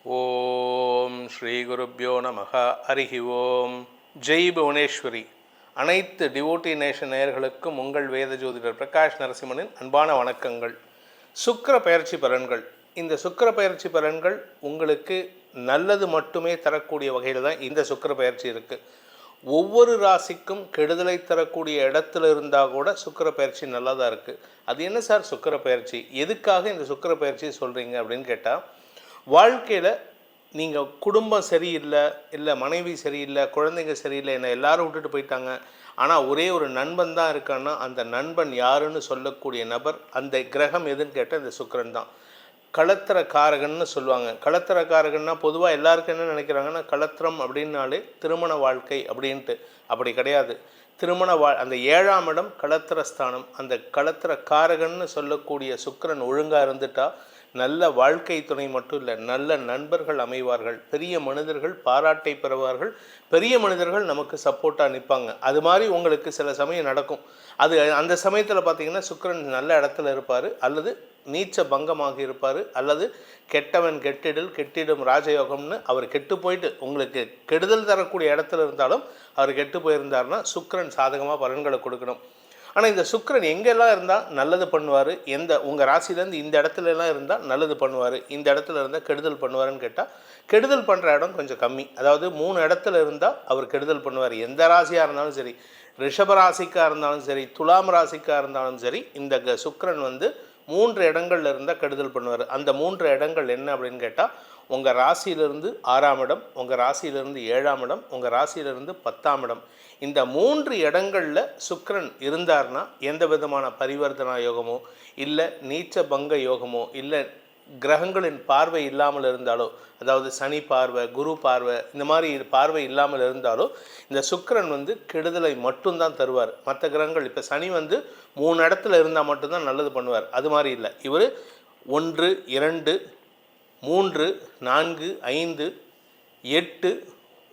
ஓம் ஸ்ரீ குருப்யோ நமஹ. ஹரிஹி ஓம். ஜெய் புவனேஸ்வரி. அனைத்து டிவோட்டி நேஷன் நேயர்களுக்கும் உங்கள் வேத ஜோதிடர் பிரகாஷ் நரசிம்மனின் அன்பான வணக்கங்கள். சுக்கிர பெயர்ச்சி பலன்கள். இந்த சுக்கிர பெயர்ச்சி பலன்கள் உங்களுக்கு நல்லது மட்டுமே தரக்கூடிய வகையில் தான் இந்த சுக்கிர பெயர்ச்சி இருக்குது. ஒவ்வொரு ராசிக்கும் கெடுதலை தரக்கூடிய இடத்துல இருந்தால் கூட சுக்கிர பயிற்சி நல்லா தான் இருக்குது. அது என்ன சார் சுக்கிர பயிற்சி, எதுக்காக இந்த சுக்கிர பயிற்சி சொல்கிறீங்க அப்படின்னு கேட்டால், வாழ்க்கையில் நீங்கள் குடும்பம் சரியில்லை, இல்லை மனைவி சரியில்லை, குழந்தைங்க சரியில்லை, என்னை எல்லாரும் விட்டுட்டு போயிட்டாங்க, ஆனால் ஒரே ஒரு நண்பன் தான் இருக்கான்னா அந்த நண்பன் யாருன்னு சொல்லக்கூடிய நபர், அந்த கிரகம் எதுன்னு கேட்டால் இந்த சுக்கிரன் தான். களத்திர காரகன்னு சொல்லுவாங்க. களத்திர காரகன்னா பொதுவாக எல்லாருக்கும் என்ன நினைக்கிறாங்கன்னா, களத்திரம் அப்படின்னாலே திருமண வாழ்க்கை அப்படின்ட்டு. அப்படி கிடையாது. அந்த 7ஆம் இடம் களத்திரஸ்தானம். அந்த களத்திர காரகன்னு சொல்லக்கூடிய சுக்கிரன் ஒழுங்காக இருந்துட்டால் நல்ல வாழ்க்கை துணை மட்டும் இல்லை, நல்ல நண்பர்கள் அமைவார்கள், பெரிய மனிதர்கள் பாராட்டை பெறுவார்கள், பெரிய மனிதர்கள் நமக்கு சப்போர்ட்டாக நிற்பாங்க. அது மாதிரி உங்களுக்கு சில சமயம் நடக்கும். அது அந்த சமயத்தில் பார்த்திங்கன்னா சுக்கிரன் நல்ல இடத்துல இருப்பார், அல்லது நீச்ச பங்கமாக இருப்பார், அல்லது கெட்டவன் கெட்டிடல் கெட்டிடும் ராஜயோகம்னு அவர் கெட்டு போயிட்டு உங்களுக்கு கெடுதல் தரக்கூடிய இடத்துல இருந்தாலும் அவர் கெட்டு போயிருந்தார்னா சுக்கிரன் சாதகமாக பலன்களை கொடுக்கணும். ஆனால் இந்த சுக்கிரன் எங்கெல்லாம் இருந்தால் நல்லது பண்ணுவார், உங்கள் ராசிலேருந்து இந்த இடத்துலலாம் இருந்தால் நல்லது பண்ணுவார், இந்த இடத்துல இருந்தால் கெடுதல் பண்ணுவாருன்னு கேட்டால், கெடுதல் பண்ணுற இடம் கொஞ்சம் கம்மி. அதாவது 3 இடத்துல இருந்தால் அவர் கெடுதல் பண்ணுவார். எந்த ராசியாக இருந்தாலும் சரி, ரிஷப ராசிக்காக இருந்தாலும் சரி, துலாம் ராசிக்காக இருந்தாலும் சரி, இந்த சுக்கிரன் 3 இடங்கள்ல இருந்தால் கெடுதல் பண்ணுவார். அந்த 3 இடங்கள் என்ன அப்படின்னு கேட்டால், உங்கள் ராசியிலிருந்து 6ஆம் இடம், உங்கள் ராசியிலிருந்து 7ஆம் இடம், உங்கள் ராசியிலிருந்து 10ஆம் இடம். இந்த 3 இடங்களில் சுக்கிரன் இருந்தார்னா எந்த விதமான பரிவர்த்தனா யோகமோ, இல்லை நீச்ச பங்க யோகமோ, இல்லை கிரகங்களின் பார்வை இல்லாமல் இருந்தாலோ, அதாவது சனி பார்வை, குரு பார்வை, இந்த மாதிரி பார்வை இல்லாமல் இருந்தாலோ இந்த சுக்கிரன் கெடுதலை மட்டும்தான் தருவார். மற்ற கிரகங்கள் இப்போ சனி 3 இடத்துல இருந்தால் மட்டும்தான் நல்லது பண்ணுவார். அது மாதிரி இல்லை. இவர் 1, 2, 3, 4, 5, 8,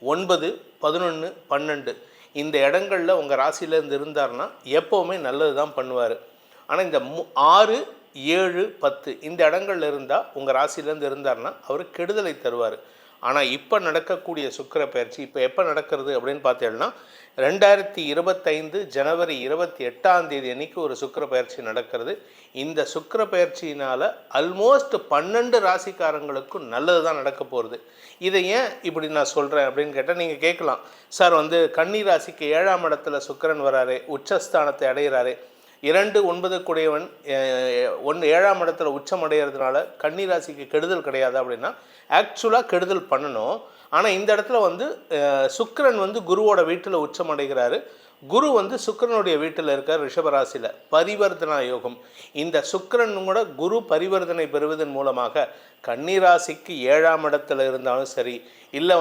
9, 11, 12 இந்த இடங்களில் உங்கள் ராசியிலேருந்து இருந்தார்னா எப்போவுமே நல்லது தான் பண்ணுவார். ஆனால் இந்த 6, 7, 10 இந்த இடங்கள்ல இருந்தால் உங்கள் ராசியிலேருந்து இருந்தார்னா அவர் கெடுதலை தருவார். ஆனால் இப்போ நடக்கக்கூடிய சுக்கிர பயிற்சி இப்போ எப்போ நடக்கிறது அப்படின்னு பார்த்தீங்கன்னா, 2025 ஜனவரி 28ஆம் தேதி அன்னைக்கு ஒரு சுக்கிர பயிற்சி நடக்கிறது. இந்த சுக்கிர பயிற்சியினால் ஆல்மோஸ்ட் 12 ராசிக்காரங்களுக்கும் நல்லது தான் நடக்க போகிறது. இதை ஏன் இப்படி நான் சொல்கிறேன் அப்படின்னு கேட்டால், நீங்கள் கேட்கலாம், சார் கன்னி ராசிக்கு 7ஆம் இடத்துல சுக்கிரன் வராரு, உச்சஸ்தானத்தை அடைகிறாரு, 2, 9 கூடியவன் 7ஆம் இடத்துல உச்சம் அடைகிறதுனால கன்னி ராசிக்கு கெடுதல் கிடையாது அப்படின்னா, ஆக்சுவலாக கெடுதல் பண்ணணும். ஆனால் இந்த இடத்துல சுக்கிரன் குருவோட வீட்டில் உச்சம் அடைகிறாரு. குரு சுக்கிரனுடைய வீட்டில் இருக்கார் ரிஷபராசியில். பரிவர்த்தனா யோகம். இந்த சுக்கிரன் கூட குரு பரிவர்த்தனை பெறுவதன் மூலமாக கன்னி ராசிக்கு 7ஆம் இடத்துல இருந்தாலும் சரி, இல்லை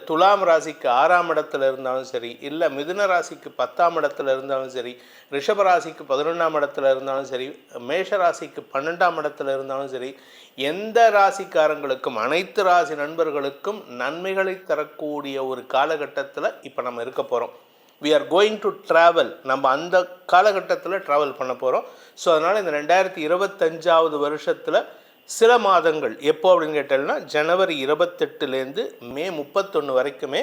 துலாம் ராசிக்கு 6ஆம் இடத்துல இருந்தாலும் சரி, இல்லை மிதுன ராசிக்கு 10ஆம் இடத்துல இருந்தாலும் சரி, ரிஷப ராசிக்கு 11ஆம் இடத்துல இருந்தாலும் சரி, மேஷ ராசிக்கு 12ஆம் இடத்துல இருந்தாலும் சரி, எந்த ராசிக்காரங்களுக்கும் அனைத்து ராசி நண்பர்களுக்கும் நன்மைகளை தரக்கூடிய ஒரு காலகட்டத்தில் இப்போ நம்ம இருக்க போகிறோம். we are going to travel. நம்ம அந்த காலகட்டத்தில் ட்ராவல் பண்ண போகிறோம். ஸோ அதனால் இந்த 2025ஆவது வருஷத்தில் சில மாதங்கள் எப்போ அப்படின்னு கேட்டோம்னா, ஜனவரி 28லேருந்து மே 31 வரைக்குமே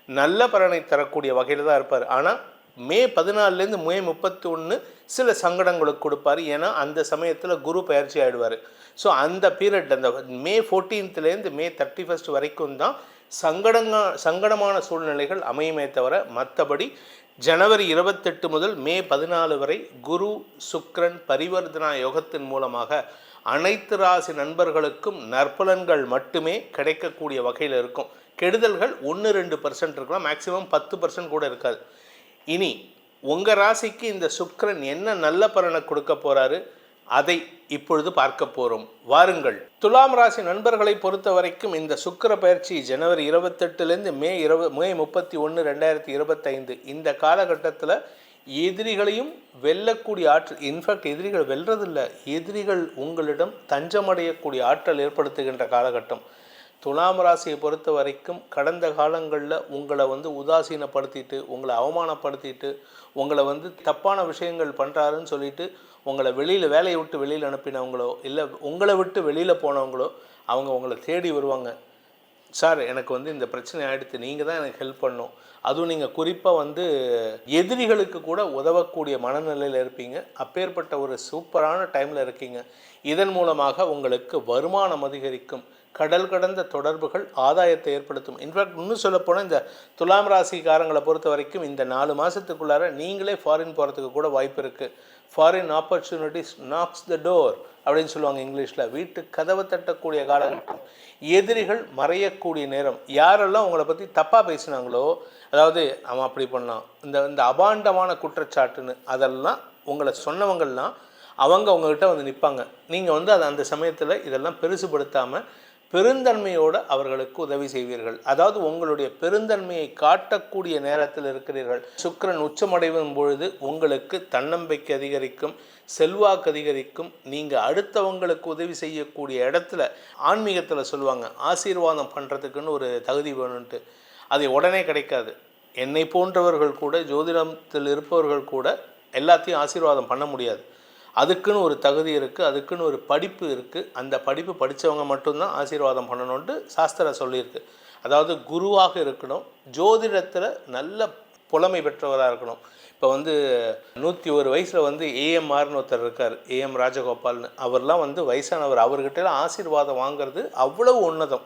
நல்ல பலனை தரக்கூடிய வகையில் தான் இருப்பார். ஆனால் மே 14லேருந்து மே 31 சில சங்கடங்களுக்கு கொடுப்பார். ஏன்னா அந்த சமயத்தில் குரு பயிற்சி ஆகிடுவார். ஸோ அந்த பீரியட், அந்த மே 14லேருந்து மே 31 வரைக்கும் தான் சங்கடமான சூழ்நிலைகள் அமையுமே தவிர, மற்றபடி ஜனவரி 28 முதல் மே 14 வரை குரு சுக்கிரன் பரிவர்த்தனா யோகத்தின் மூலமாக அனைத்து ராசி நண்பர்களுக்கும் நற்பலன்கள் மட்டுமே கிடைக்கக்கூடிய வகையில் இருக்கும். கெடுதல்கள் 1-2% இருக்கலாம், மேக்சிமம் 10% கூட இருக்காது. இனி உங்கள் ராசிக்கு இந்த சுக்கிரன் என்ன நல்ல பலனை கொடுக்க போகிறாரு, அதை இப்பொழுது பார்க்க போகிறோம். வாருங்கள். துலாம் ராசி நண்பர்களை பொறுத்த வரைக்கும் இந்த சுக்கிர பயிற்சி ஜனவரி 28லேருந்து மே 31, 2025 இந்த காலகட்டத்தில் எதிரிகளையும் வெல்லக்கூடிய ஆற்றல், இன்ஃபேக்ட் எதிரிகள் வெல்றதில்லை, எதிரிகள் உங்களிடம் தஞ்சமடையக்கூடிய ஆற்றல் ஏற்படுத்துகின்ற காலகட்டம். துலாம் ராசியை பொறுத்த வரைக்கும் கடந்த காலங்களில் உங்களை உதாசீனப்படுத்திட்டு, உங்களை அவமானப்படுத்திட்டு, உங்களை தப்பான விஷயங்கள் பண்ணுறாருன்னு சொல்லிட்டு உங்களை வேலையை விட்டு வெளியில் அனுப்பினவங்களோ, இல்லை உங்களை விட்டு வெளியில் போனவங்களோ அவங்க உங்களை தேடி வருவாங்க. சார் எனக்கு இந்த பிரச்சனை ஆகிடுத்து, நீங்கள் தான் எனக்கு ஹெல்ப் பண்ணணும். அதுவும் நீங்கள் குறிப்பாக எதிரிகளுக்கு கூட உதவக்கூடிய மனநிலையில் இருப்பீங்க. அப்பேற்பட்ட ஒரு சூப்பரான டைமில் இருக்கீங்க. இதன் மூலமாக உங்களுக்கு வருமானம் அதிகரிக்கும். கடல் கடந்த தொடர்புகள் ஆதாயத்தை ஏற்படுத்தும். இன்ஃபேக்ட் இன்னும் சொல்லப்போனால் இந்த துலாம் ராசிக்காரங்களை பொறுத்த வரைக்கும் இந்த 4 மாதத்துக்குள்ளார நீங்களே ஃபாரின் போகிறதுக்கு கூட வாய்ப்பு இருக்குது. Foreign opportunities knocks the door அப்படின்னு சொல்லுவாங்க இங்கிலீஷில். வீட்டு கதவை தட்டக்கூடிய காலகட்டம். எதிரிகள் மறையக்கூடிய நேரம். யாரெல்லாம் உங்களை பற்றி தப்பாக பேசினாங்களோ, அதாவது அவன் அப்படி பண்ணான், இந்த அபாண்டமான குற்றச்சாட்டுன்னு அதெல்லாம் உங்களை சொன்னவங்கள்லாம் அவங்க உங்கள்கிட்ட நிற்பாங்க. நீங்கள் அதை அந்த சமயத்தில் இதெல்லாம் பெருசுபடுத்தாமல் பெருந்தன்மையோடு அவர்களுக்கு உதவி செய்வீர்கள். அதாவது உங்களுடைய பெருந்தன்மையை காட்டக்கூடிய நேரத்தில் இருக்கிறீர்கள். சுக்கிரன் உச்சமடையும் பொழுது உங்களுக்கு தன்னம்பிக்கை அதிகரிக்கும், செல்வாக்கு அதிகரிக்கும். நீங்கள் அடுத்தவங்களுக்கு உதவி செய்யக்கூடிய இடத்துல ஆன்மீகத்தில் சொல்லுவாங்க, ஆசீர்வாதம் பண்ணுறதுக்குன்னு ஒரு தகுதி வேணும்ன்ட்டு. அது உடனே கிடைக்காது. என்னை போன்றவர்கள் கூட, ஜோதிடத்தில் இருப்பவர்கள் கூட எல்லாத்தையும் ஆசீர்வாதம் பண்ண முடியாது. அதுக்குன்னு ஒரு தகுதி இருக்குது, அதுக்குன்னு ஒரு படிப்பு இருக்குது. அந்த படிப்பு படித்தவங்க மட்டும்தான் ஆசீர்வாதம் பண்ணணுன்ட்டு சாஸ்திரம் சொல்லியிருக்கு. அதாவது குருவாக இருக்கணும், ஜோதிடத்தில் நல்ல புலமை பெற்றவராக இருக்கணும். இப்போ 101 வயசில் ஏஎம்ஆர்னு ஒருத்தர் இருக்கார், ஏஎம் ராஜகோபால்னு. அவர்லாம் வயசானவர். அவர்கிட்டலாம் ஆசீர்வாதம் வாங்கிறது அவ்வளவு உன்னதம்.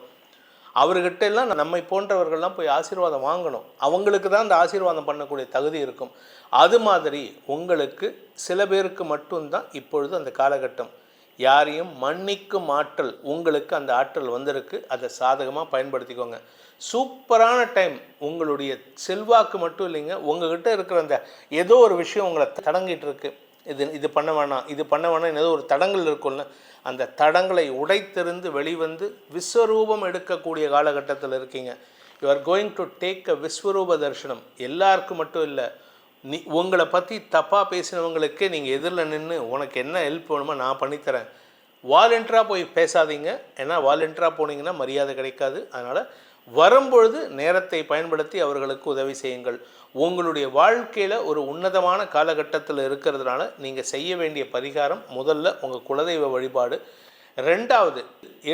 அவர்கிட்ட எல்லாம் நம்மை போன்றவர்கள்லாம் போய் ஆசீர்வாதம் வாங்கணும். அவங்களுக்கு தான் அந்த ஆசீர்வாதம் பண்ணக்கூடிய தகுதி இருக்கும். அது மாதிரி உங்களுக்கு சில பேருக்கு மட்டும்தான் இப்பொழுது அந்த காலகட்டம். யாரையும் மன்னிக்கும் ஆற்றல் உங்களுக்கு அந்த ஆற்றல் வந்திருக்கு. அதை சாதகமாக பயன்படுத்திக்கோங்க. சூப்பரான டைம். உங்களுடைய செல்வாக்கு மட்டும் இல்லைங்க, உங்கள்கிட்ட இருக்கிற அந்த ஏதோ ஒரு விஷயம் உங்களை தடங்கிட்டு இருக்கு. இது பண்ண வேணாம் ஏதோ ஒரு தடங்கள் இருக்கும்ல, அந்த தடங்களை உடைத்தெறிந்து வெளிவந்து விஸ்வரூபம் எடுக்கக்கூடிய காலகட்டத்தில் இருக்கீங்க. You are going to take a விஸ்வரூப தரிசனம். எல்லாருக்கும் மட்டும் இல்லை, உங்களை பற்றி தப்பாக பேசினவங்களுக்கே நீங்கள் எதிரில் நின்று உனக்கு என்ன ஹெல்ப் வேணுமோ நான் பண்ணித்தரேன். வாலண்டியராக போய் பேசாதீங்க. ஏன்னா வாலண்டியராக போனீங்கன்னா மரியாதை கிடைக்காது. அதனால் வரும்பொழுது நேரத்தை பயன்படுத்தி அவர்களுக்கு உதவி செய்யுங்கள். உங்களுடைய வாழ்க்கையில் ஒரு உன்னதமான காலகட்டத்தில் இருக்கிறதுனால நீங்கள் செய்ய வேண்டிய பரிகாரம், முதல்ல உங்கள் குலதெய்வ வழிபாடு. 2வது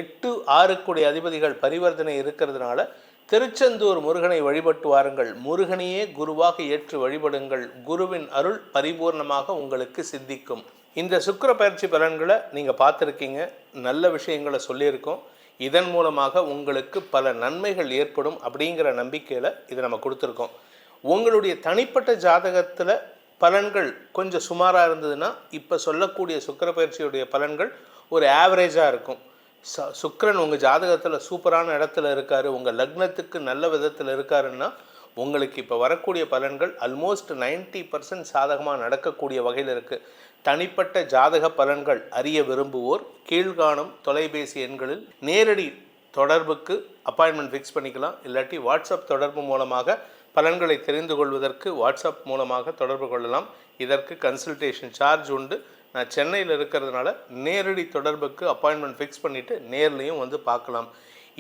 8, 6 அதிபதிகள் பரிவர்த்தனை இருக்கிறதுனால திருச்செந்தூர் முருகனை வழிபட்டு வாருங்கள். முருகனையே குருவாக ஏற்று வழிபடுங்கள். குருவின் அருள் பரிபூர்ணமாக உங்களுக்கு சித்திக்கும். இந்த சுக்கிர பயிற்சி பலன்களை நீங்கள் பார்த்துருக்கீங்க, நல்ல விஷயங்களை சொல்லியிருக்கோம். இதன் மூலமாக உங்களுக்கு பல நன்மைகள் ஏற்படும் அப்படிங்கிற நம்பிக்கையில் இதை நம்ம கொடுத்துருக்கோம். உங்களுடைய தனிப்பட்ட ஜாதகத்தில் பலன்கள் கொஞ்சம் சுமாராக இருந்ததுன்னா இப்போ சொல்லக்கூடிய சுக்கிர பயிற்சியுடைய பலன்கள் ஒரு ஆவரேஜாக இருக்கும். சுக்கிரன் உங்கள் ஜாதகத்தில் சூப்பரான இடத்துல இருக்கார், உங்கள் லக்னத்துக்கு நல்ல விதத்தில் இருக்காருன்னா உங்களுக்கு இப்போ வரக்கூடிய பலன்கள் ஆல்மோஸ்ட் 90% சாதகமாக நடக்கக்கூடிய வகையில் இருக்குது. தனிப்பட்ட ஜாதக பலன்கள் அறிய விரும்புவோர் கீழ்காணும் தொலைபேசி எண்களில் நேரடி தொடர்புக்கு அப்பாயின்மெண்ட் ஃபிக்ஸ் பண்ணிக்கலாம். இல்லாட்டி வாட்ஸ்அப் தொடர்பு மூலமாக பலன்களை தெரிந்து கொள்வதற்கு வாட்ஸ்அப் மூலமாக தொடர்பு கொள்ளலாம். இதற்கு கன்சல்டேஷன் சார்ஜ் உண்டு. நான் சென்னையில் இருக்கிறதுனால நேரடி தொடர்புக்கு அப்பாயின்மெண்ட் ஃபிக்ஸ் பண்ணிவிட்டு நேர்லையும் பார்க்கலாம்.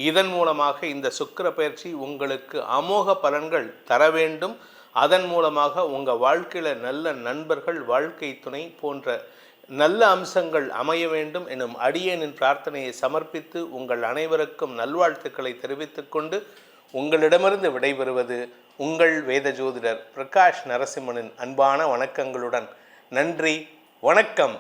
இதன் மூலமாக இந்த சுக்கிர பயிற்சி உங்களுக்கு அமோக பலன்கள் தர வேண்டும். அதன் மூலமாக உங்கள் வாழ்க்கையில் நல்ல நண்பர்கள், வாழ்க்கை துணை போன்ற நல்ல அம்சங்கள் அமைய வேண்டும் எனும் அடியேனின் பிரார்த்தனையை சமர்ப்பித்து உங்கள் அனைவருக்கும் நல்வாழ்த்துக்களை தெரிவித்துக் கொண்டு உங்களிடமிருந்து விடைபெறுவது உங்கள் வேத ஜோதிடர் பிரகாஷ் நரசிம்மனின் அன்பான வணக்கங்களுடன். நன்றி, வணக்கம்.